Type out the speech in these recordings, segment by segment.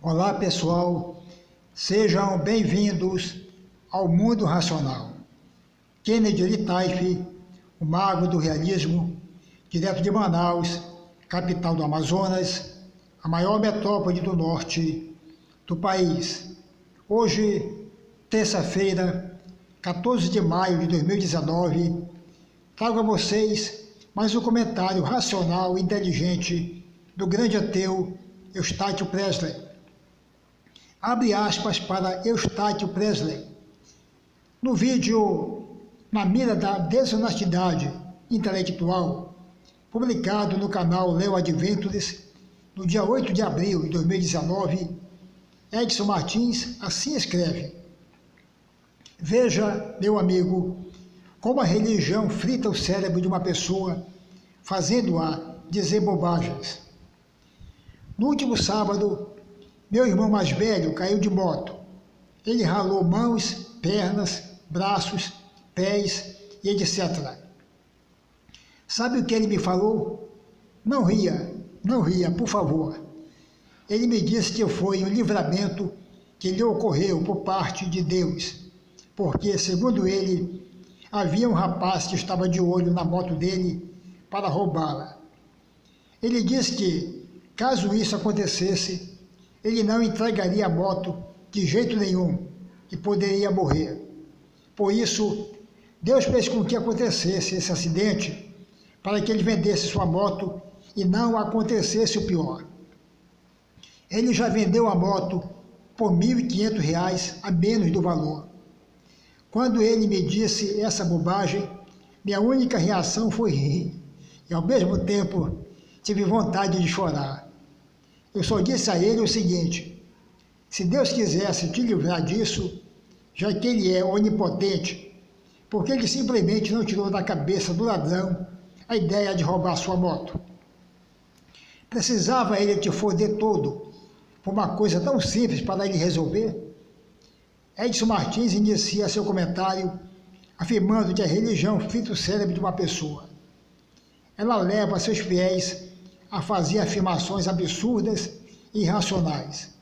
Olá pessoal, sejam bem-vindos ao Mundo Racional. Kennedy Litaif, o mago do realismo, direto de Manaus, capital do Amazonas, a maior metrópole do norte do país. Hoje, terça-feira, 14 de maio de 2019, trago a vocês mais um comentário racional e inteligente do grande ateu Eustáquio Presley. Abre aspas para Eustáquio Presley. No vídeo Na Mira da Desonestidade Intelectual, publicado no canal Leo Adventures, no dia 8 de abril de 2019, Edson Martins assim escreve: Veja, meu amigo, como a religião frita o cérebro de uma pessoa, fazendo-a dizer bobagens. No último sábado, meu irmão mais velho caiu de moto. Ele ralou mãos, pernas, braços, pés e etc. Sabe o que ele me falou? Não ria, por favor. Ele me disse que foi um livramento que lhe ocorreu por parte de Deus, porque, segundo ele, havia um rapaz que estava de olho na moto dele para roubá-la. Ele disse que, caso isso acontecesse, ele não entregaria a moto de jeito nenhum e poderia morrer. Por isso, Deus fez com que acontecesse esse acidente para que ele vendesse sua moto e não acontecesse o pior. Ele já vendeu a moto por R$ 1.500 a menos do valor. Quando ele me disse essa bobagem, minha única reação foi rir e, ao mesmo tempo, tive vontade de chorar. Eu só disse a ele o seguinte: se Deus quisesse te livrar disso, já que Ele é onipotente, porque Ele simplesmente não tirou da cabeça do ladrão a ideia de roubar sua moto? Precisava Ele te foder todo por uma coisa tão simples para Ele resolver? Edson Martins inicia seu comentário afirmando que a religião frita o cérebro de uma pessoa. Ela leva seus fiéis a fazer afirmações absurdas e irracionais.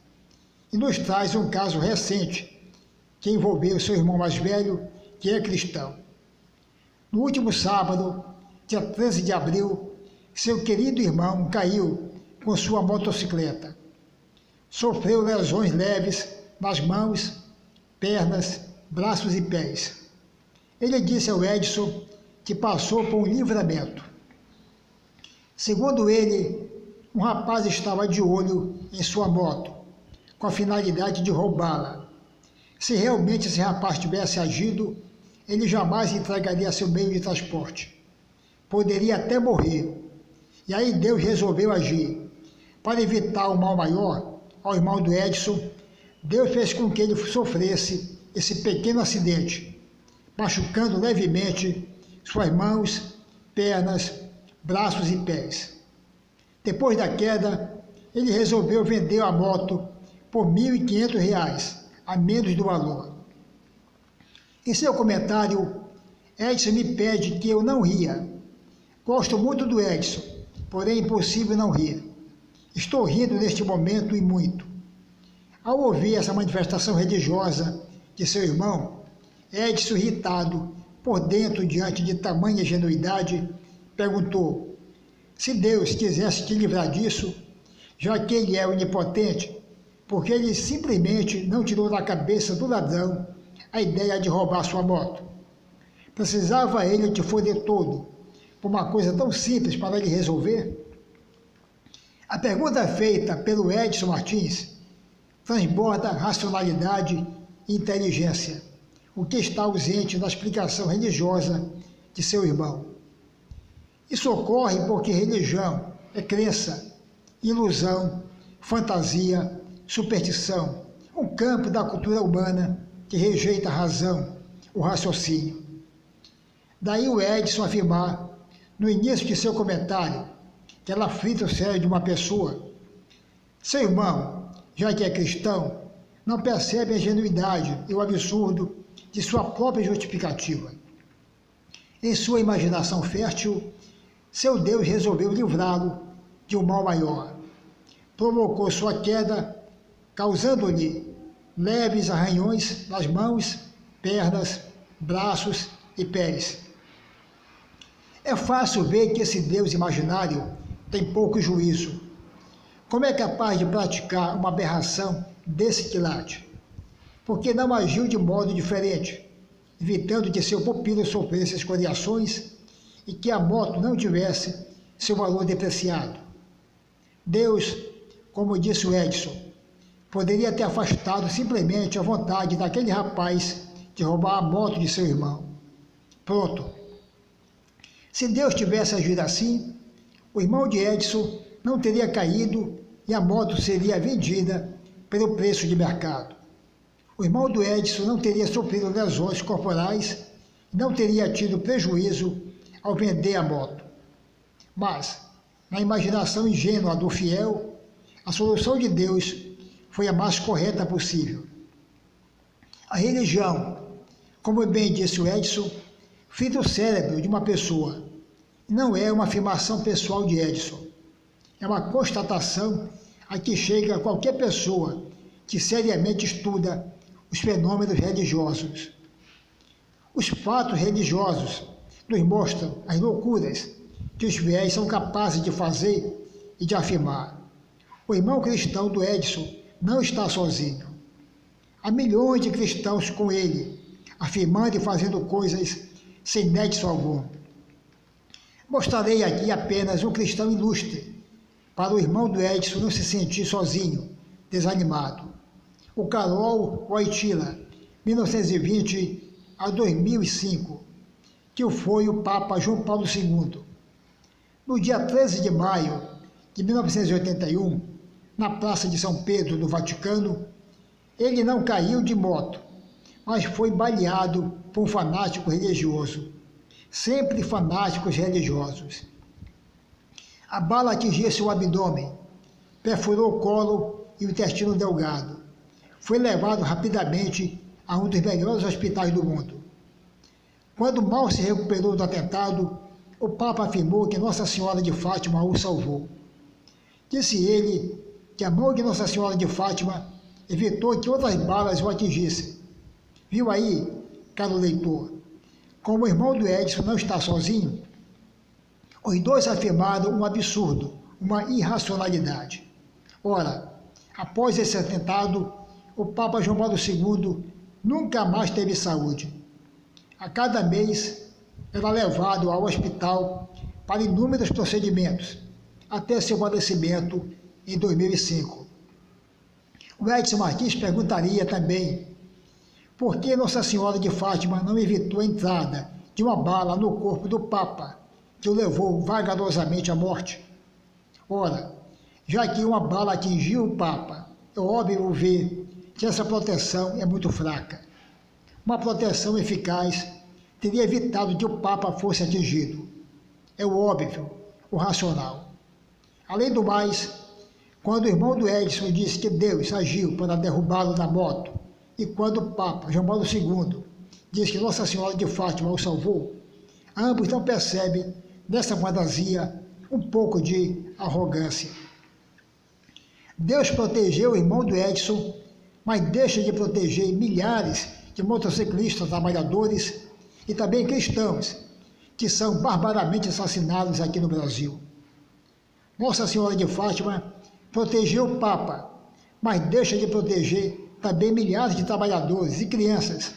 E nos traz um caso recente que envolveu seu irmão mais velho, que é cristão. No último sábado, dia 13 de abril, seu querido irmão caiu com sua motocicleta. Sofreu lesões leves nas mãos, pernas, braços e pés. Ele disse ao Edson que passou por um livramento. Segundo ele, um rapaz estava de olho em sua moto, com a finalidade de roubá-la. Se realmente esse rapaz tivesse agido, ele jamais entregaria seu meio de transporte. Poderia até morrer. E aí Deus resolveu agir. Para evitar o mal maior, ao irmão do Edson, Deus fez com que ele sofresse esse pequeno acidente, machucando levemente suas mãos, pernas, braços e pés. Depois da queda, ele resolveu vender a moto por R$ 1.500, a menos do valor. Em seu comentário, Edson me pede que eu não ria. Gosto muito do Edson, porém é impossível não rir. Estou rindo neste momento e muito. Ao ouvir essa manifestação religiosa de seu irmão, Edson, irritado por dentro diante de tamanha ingenuidade, perguntou: se Deus quisesse te livrar disso, já que Ele é onipotente, porque Ele simplesmente não tirou da cabeça do ladrão a ideia de roubar sua moto? Precisava Ele te foder todo por uma coisa tão simples para Ele resolver? A pergunta feita pelo Edson Martins transborda racionalidade e inteligência, o que está ausente na explicação religiosa de seu irmão. Isso ocorre porque religião é crença, ilusão, fantasia, superstição, um campo da cultura humana que rejeita a razão, o raciocínio. Daí o Edson afirmar, no início de seu comentário, que ela frita o cérebro de uma pessoa. Seu irmão, já que é cristão, não percebe a ingenuidade e o absurdo de sua própria justificativa. Em sua imaginação fértil, seu Deus resolveu livrá-lo de um mal maior. Provocou sua queda causando-lhe leves arranhões nas mãos, pernas, braços e pés. É fácil ver que esse Deus imaginário tem pouco juízo. Como é capaz de praticar uma aberração desse quilate? Porque não agiu de modo diferente, evitando que seu pupilo sofresse escoriações e que a moto não tivesse seu valor depreciado. Deus, como disse o Edson, poderia ter afastado simplesmente a vontade daquele rapaz de roubar a moto de seu irmão. Pronto. Se Deus tivesse agido assim, o irmão de Edson não teria caído e a moto seria vendida pelo preço de mercado. O irmão do Edson não teria sofrido lesões corporais e não teria tido prejuízo ao vender a moto. Mas, na imaginação ingênua do fiel, a solução de Deus foi a mais correta possível. A religião, como bem disse o Edson, fita o cérebro de uma pessoa. Não é uma afirmação pessoal de Edson. É uma constatação a que chega qualquer pessoa que seriamente estuda os fenômenos religiosos. Os fatos religiosos nos mostram as loucuras que os fiéis são capazes de fazer e de afirmar. O irmão cristão do Edson não está sozinho. Há milhões de cristãos com ele, afirmando e fazendo coisas sem nexo algum. Mostrarei aqui apenas um cristão ilustre, para o irmão do Edson não se sentir sozinho, desanimado. O Carol Wojtyla, 1920 a 2005, que foi o Papa João Paulo II. No dia 13 de maio de 1981, na Praça de São Pedro, do Vaticano, ele não caiu de moto, mas foi baleado por um fanático religioso. Sempre fanáticos religiosos. A bala atingiu seu abdômen, perfurou o colo e o intestino delgado. Foi levado rapidamente a um dos melhores hospitais do mundo. Quando mal se recuperou do atentado, o Papa afirmou que Nossa Senhora de Fátima o salvou. Disse ele que a mão de Nossa Senhora de Fátima evitou que outras balas o atingissem. Viu aí, caro leitor, como o irmão do Edson não está sozinho? Os dois afirmaram um absurdo, uma irracionalidade. Ora, após esse atentado, o Papa João Paulo II nunca mais teve saúde. A cada mês, era levado ao hospital para inúmeros procedimentos, até seu falecimento em 2005. O Edson Martins perguntaria também por que Nossa Senhora de Fátima não evitou a entrada de uma bala no corpo do Papa, que o levou vagarosamente à morte? Ora, já que uma bala atingiu o Papa, é óbvio ver que essa proteção é muito fraca. Uma proteção eficaz teria evitado que o Papa fosse atingido. É o óbvio, o racional. Além do mais, quando o irmão do Edson disse que Deus agiu para derrubá-lo da moto, e quando o Papa João Paulo II diz que Nossa Senhora de Fátima o salvou, ambos não percebem nessa fantasia um pouco de arrogância. Deus protegeu o irmão do Edson, mas deixa de proteger milhares de motociclistas trabalhadores e também cristãos que são barbaramente assassinados aqui no Brasil. Nossa Senhora de Fátima protegeu o Papa, mas deixa de proteger também milhares de trabalhadores e crianças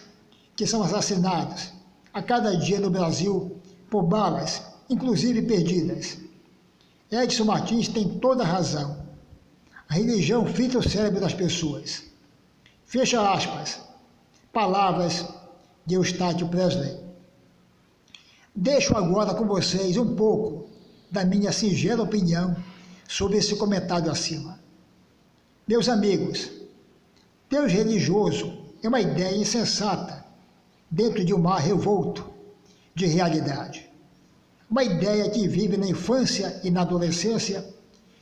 que são assassinados a cada dia no Brasil por balas, inclusive perdidas. Edson Martins tem toda a razão. A religião fita o cérebro das pessoas. Fecha aspas. Palavras de Eustáquio Presley. Deixo agora com vocês um pouco da minha singela opinião sobre esse comentário acima. Meus amigos, Deus religioso é uma ideia insensata dentro de um mar revolto de realidade. Uma ideia que vive na infância e na adolescência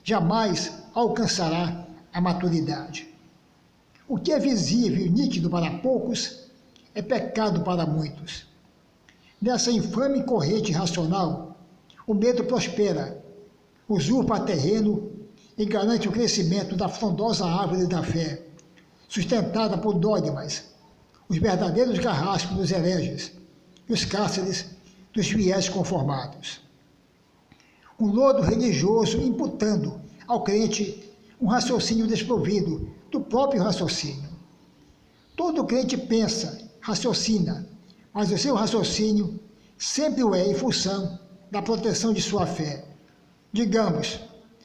jamais alcançará a maturidade. O que é visível e nítido para poucos é pecado para muitos. Nessa infame corrente racional, o medo prospera, usurpa terreno e garante o crescimento da frondosa árvore da fé, sustentada por dogmas, os verdadeiros carrascos dos hereges e os cárceres dos fiéis conformados. Um lodo religioso imputando ao crente um raciocínio desprovido do próprio raciocínio. Todo crente pensa, raciocina, mas o seu raciocínio sempre o é em função da proteção de sua fé. Digamos,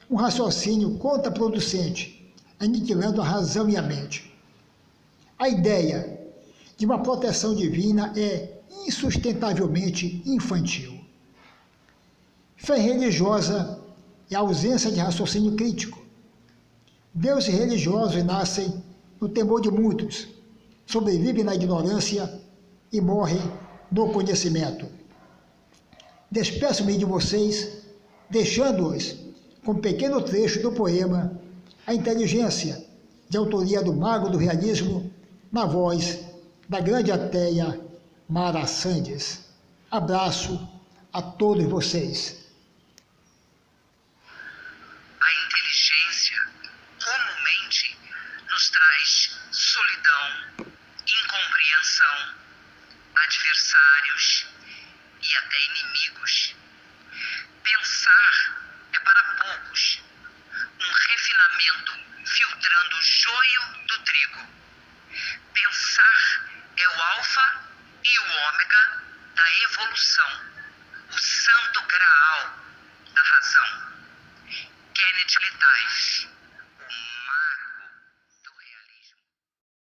um raciocínio contraproducente, aniquilando a razão e a mente. A ideia de uma proteção divina é insustentavelmente infantil. Fé religiosa é a ausência de raciocínio crítico. Deuses religiosos nascem no temor de muitos, sobrevivem na ignorância e morrem no conhecimento. Despeço-me de vocês, deixando-os com um pequeno trecho do poema A Inteligência, de autoria do mago do realismo, na voz da grande ateia Mara Sandes. Abraço a todos vocês. A inteligência comumente nos traz solidão, incompreensão, adversários e até inimigos. Pensar é para poucos um refinamento filtrando o joio do trigo. Pensar é o alfa e o ômega da evolução, o santo graal da razão. Kenneth Litaif.